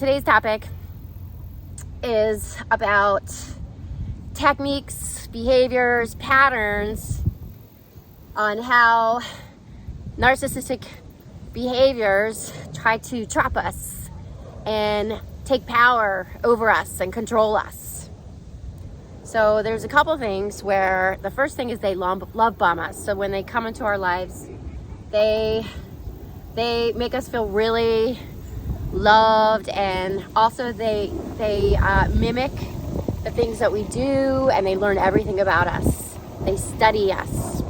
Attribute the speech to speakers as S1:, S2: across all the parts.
S1: today's topic is about techniques, behaviors, patterns on how narcissistic behaviors try to trap us and take power over us and control us. So there's a couple things where the first thing is they love bomb us. So when they come into our lives, they make us feel really loved, and also they mimic the things that we do, and they learn everything about us. They study us,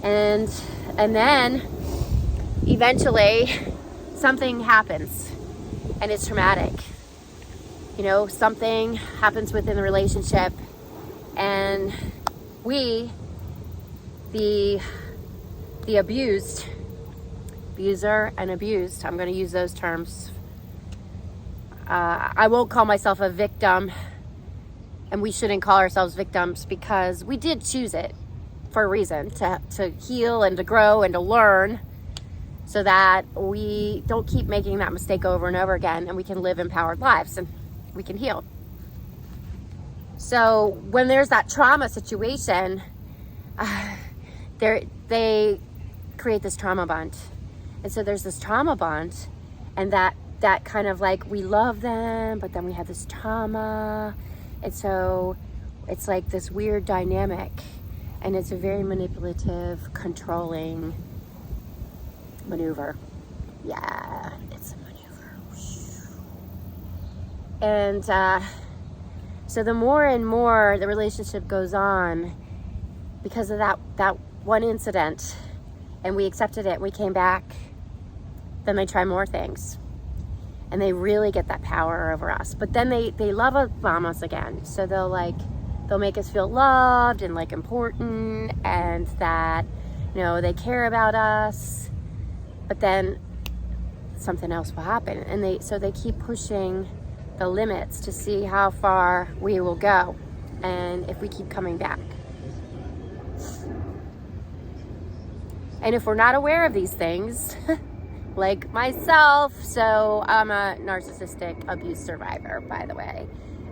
S1: and then eventually something happens, and it's traumatic. You know, something happens within the relationship, and we, the abuser and abused, I'm going to use those terms. I won't call myself a victim, and we shouldn't call ourselves victims, because we did choose it for a reason, to heal and to grow and to learn, so that we don't keep making that mistake over and over again, and we can live empowered lives and we can heal. So when there's that trauma situation, they create this trauma bond. And so there's this trauma bond, and that kind of like, we love them, but then we have this trauma. And so it's like this weird dynamic, and it's a very manipulative, controlling maneuver. Yeah, it's a maneuver. And so the more and more the relationship goes on, because of that one incident, and we accepted it, we came back, then they try more things, and they really get that power over us. But then they love bomb us again. So they'll make us feel loved and like important, and that, you know, they care about us. But then something else will happen, and they keep pushing the limits to see how far we will go, and if we keep coming back. And if we're not aware of these things, like myself, so I'm a narcissistic abuse survivor, by the way.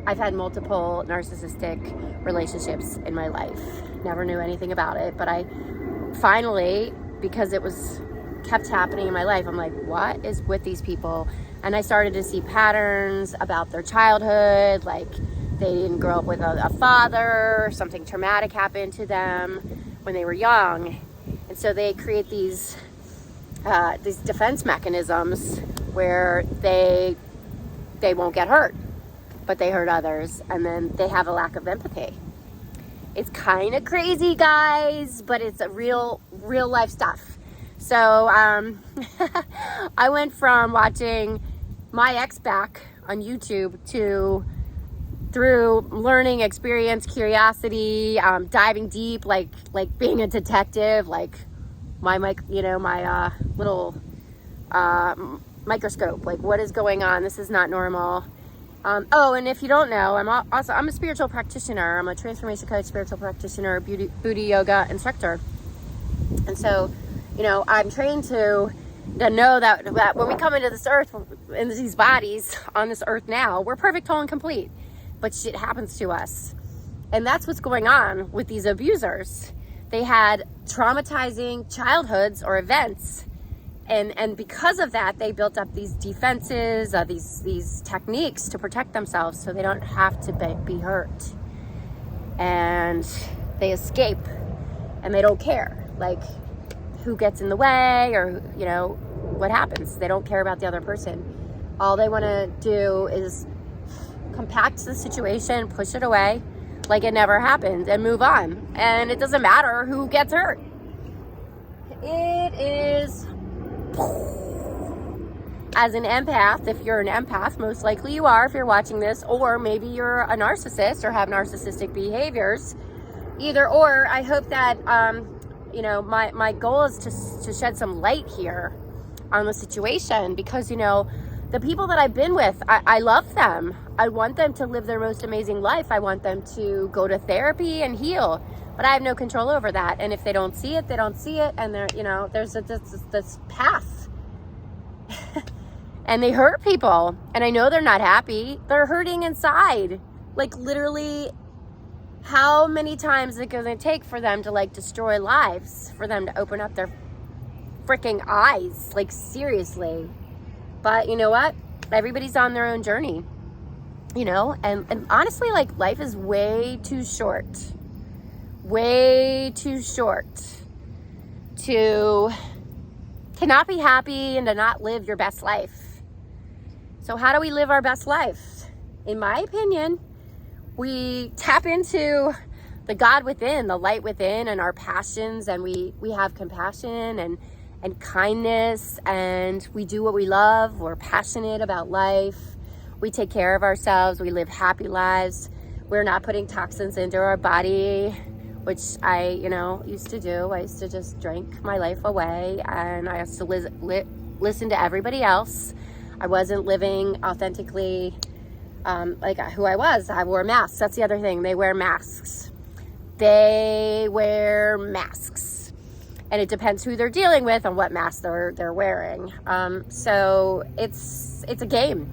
S1: I've had multiple narcissistic relationships in my life. Never knew anything about it, but I finally, because it was kept happening in my life, I'm like, what is with these people? And I started to see patterns about their childhood, like they didn't grow up with a father, something traumatic happened to them when they were young. And so they create these defense mechanisms where they won't get hurt, but they hurt others, and then they have a lack of empathy. It's kind of crazy, guys, but it's a real life stuff. So I went from watching my ex back on YouTube through learning, experience, curiosity, diving deep, like being a detective, like my little microscope, like what is going on? This is not normal. And if you don't know, I'm a spiritual practitioner. I'm a transformation coach, spiritual practitioner, Buddha yoga instructor. And so, you know, I'm trained to know that when we come into this earth, in these bodies on this earth now, we're perfect, whole, and complete. But shit happens to us. And that's what's going on with these abusers. They had traumatizing childhoods or events. And because of that, they built up these defenses, these techniques to protect themselves so they don't have to be hurt. And they escape, and they don't care, like, who gets in the way, or, you know, what happens. They don't care about the other person. All they want to do is compact the situation, push it away like it never happened, and move on. And it doesn't matter who gets hurt. It is... As an empath, if you're an empath, most likely you are if you're watching this, or maybe you're a narcissist or have narcissistic behaviors, either or. I hope that my goal is to shed some light here on the situation, because, you know, the people that I've been with, I love them. I want them to live their most amazing life. I want them to go to therapy and heal, but I have no control over that. And if they don't see it, they don't see it. And there's this path. and they hurt people. And I know they're not happy. They're hurting inside. Like, literally, how many times is it going to take for them to, like, destroy lives? For them to open up their freaking eyes? Like, seriously. But you know what? Everybody's on their own journey. You know? And honestly, like, life is way too short. Way too short to not be happy and to not live your best life. So how do we live our best life? In my opinion, we tap into the God within, the light within, and our passions, and we have compassion and kindness, and we do what we love. We're passionate about life. We take care of ourselves. We live happy lives. We're not putting toxins into our body, which I, used to do. I used to just drink my life away, and I used to listen to everybody else. I wasn't living authentically like who I was. I wore masks. That's the other thing. They wear masks. They wear masks. And it depends who they're dealing with and what mask they're wearing. So it's a game.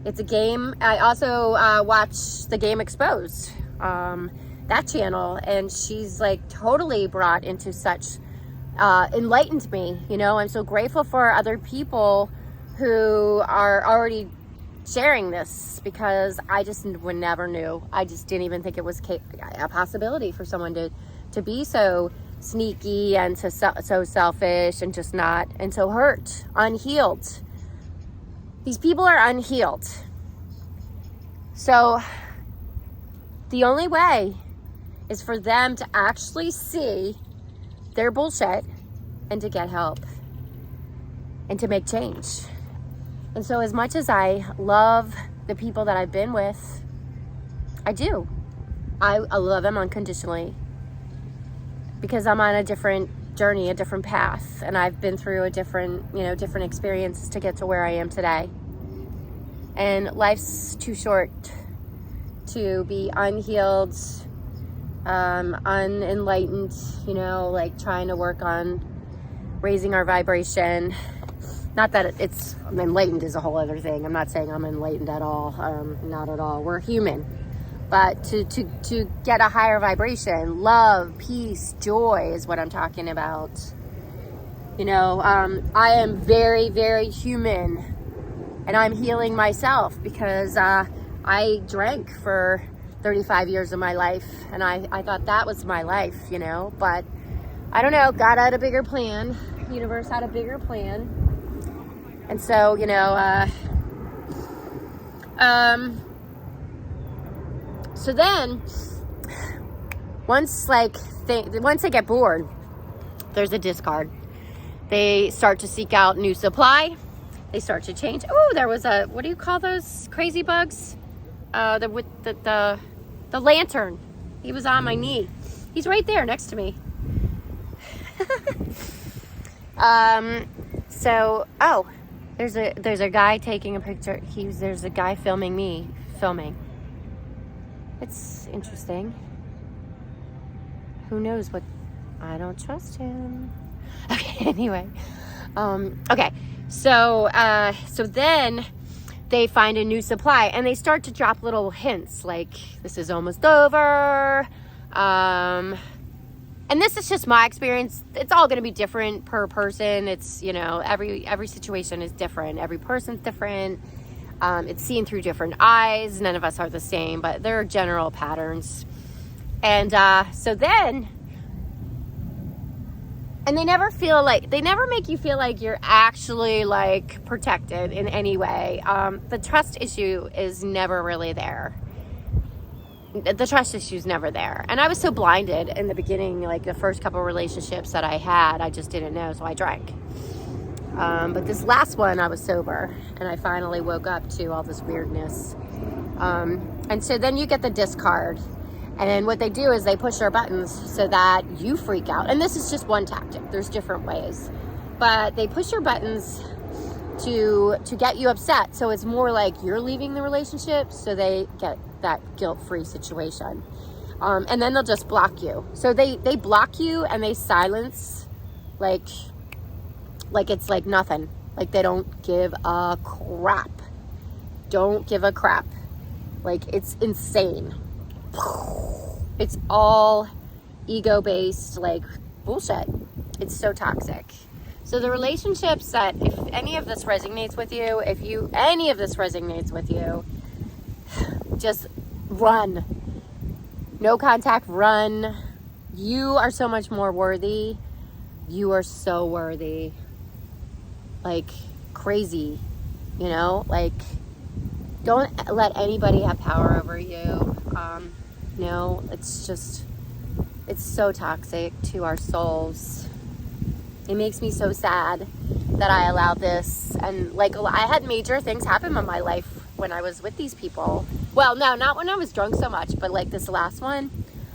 S1: It's a game. I also watch The Game Exposed, that channel, and she's like totally brought into such, enlightened me. I'm so grateful for other people who are already sharing this, because I just never knew. I just didn't even think it was a possibility for someone to be so sneaky and so selfish and just not, and so hurt, unhealed. These people are unhealed. So the only way is for them to actually see their bullshit and to get help and to make change. And so as much as I love the people that I've been with, I do. I love them unconditionally, because I'm on a different journey, a different path, and I've been through a different experiences to get to where I am today. And life's too short to be unhealed, unenlightened, like trying to work on raising our vibration. Not that it's enlightened is a whole other thing. I'm not saying I'm enlightened at all. Not at all. We're human. But to get a higher vibration, love, peace, joy is what I'm talking about. I am very, very human, and I'm healing myself because I drank for 35 years of my life, and I thought that was my life, but I don't know. God had a bigger plan. Universe had a bigger plan. And so, so then once they get bored, there's a discard. They start to seek out new supply. They start to change. Oh, there was what do you call those crazy bugs? The lantern. He was on my knee. He's right there next to me. There's a guy taking a picture. There's a guy filming. It's interesting. Who knows what? I don't trust him. Okay, anyway. Okay. So then they find a new supply, and they start to drop little hints like, this is almost over. And this is just my experience. It's all going to be different per person. It's, every situation is different. Every person's different. It's seen through different eyes. None of us are the same, but there are general patterns. And so then, and they never make you feel like you're actually like protected in any way. The trust issue is never really there. The trust issue is never there. And I was so blinded in the beginning, like the first couple of relationships that I had, I just didn't know, so I drank. But this last one, I was sober, and I finally woke up to all this weirdness. And so then you get the discard. And then what they do is they push their buttons so that you freak out. And this is just one tactic. There's different ways. But they push your buttons to get you upset. So it's more like you're leaving the relationship, so they get that guilt-free situation. And then they'll just block you. So they block you and they silence like it's like nothing. Like, they don't give a crap. Don't give a crap. Like, it's insane. It's all ego-based, like, bullshit. It's so toxic. So the relationships that, if any of this resonates with you, just run. No contact, run. You are so much more worthy. You are so worthy. Like, crazy, you know? Like, don't let anybody have power over you. No, it's so toxic to our souls. It makes me so sad that I allowed this. And like, I had major things happen in my life when I was with these people. Well, no, not when I was drunk so much, but like this last one,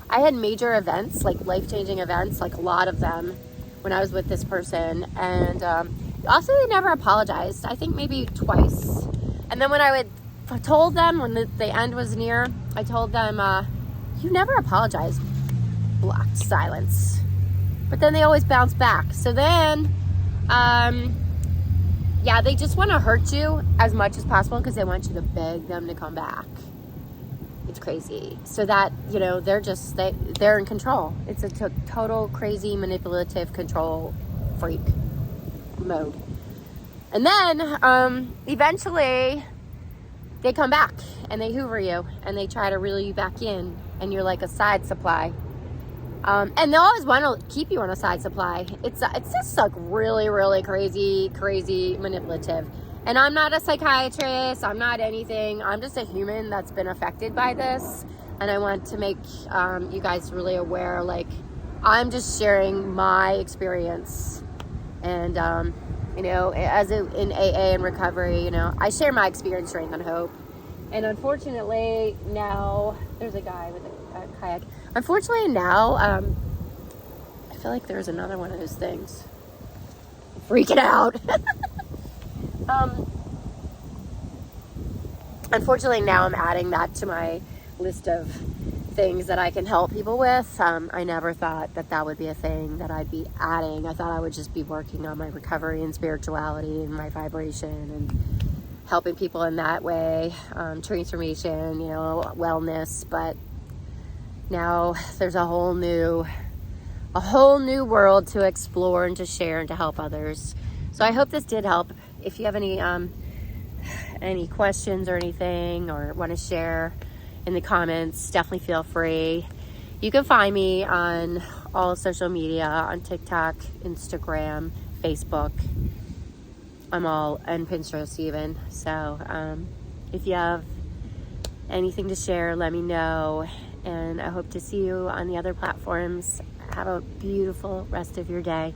S1: I had major events, like life-changing events, like a lot of them when I was with this person. And also, they never apologized. I think maybe twice. And then when I told them, when the end was near, I told them, you never apologized. Blocked, silence. But then they always bounce back. So then, yeah, they just want to hurt you as much as possible because they want you to beg them to come back. It's crazy. So that, you know, they're in control. It's a total crazy manipulative control freak mode. And then, eventually, they come back and they hoover you and they try to reel you back in, and you're like a side supply. And they always want to keep you on a side supply. It's just like really, really crazy manipulative. And I'm not a psychiatrist. I'm not anything. I'm just a human that's been affected by this. And I want to make you guys really aware, like, I'm just sharing my experience. And, you know, in AA and recovery, you know, I share my experience, strength, and hope. And unfortunately now, there's a guy with a kayak. Unfortunately now, I feel like there's another one of those things. I'm freaking out. Unfortunately now I'm adding that to my list of things that I can help people with. I never thought that would be a thing that I'd be adding. I thought I would just be working on my recovery and spirituality and my vibration and helping people in that way, transformation, you know, wellness. But now there's a whole new world to explore and to share and to help others. So I hope this did help. If you have any questions or anything, or want to share in the comments, definitely feel free. You can find me on all social media, on TikTok, Instagram, Facebook. I'm all, and Pinterest even. So if you have anything to share, let me know. And I hope to see you on the other platforms. Have a beautiful rest of your day.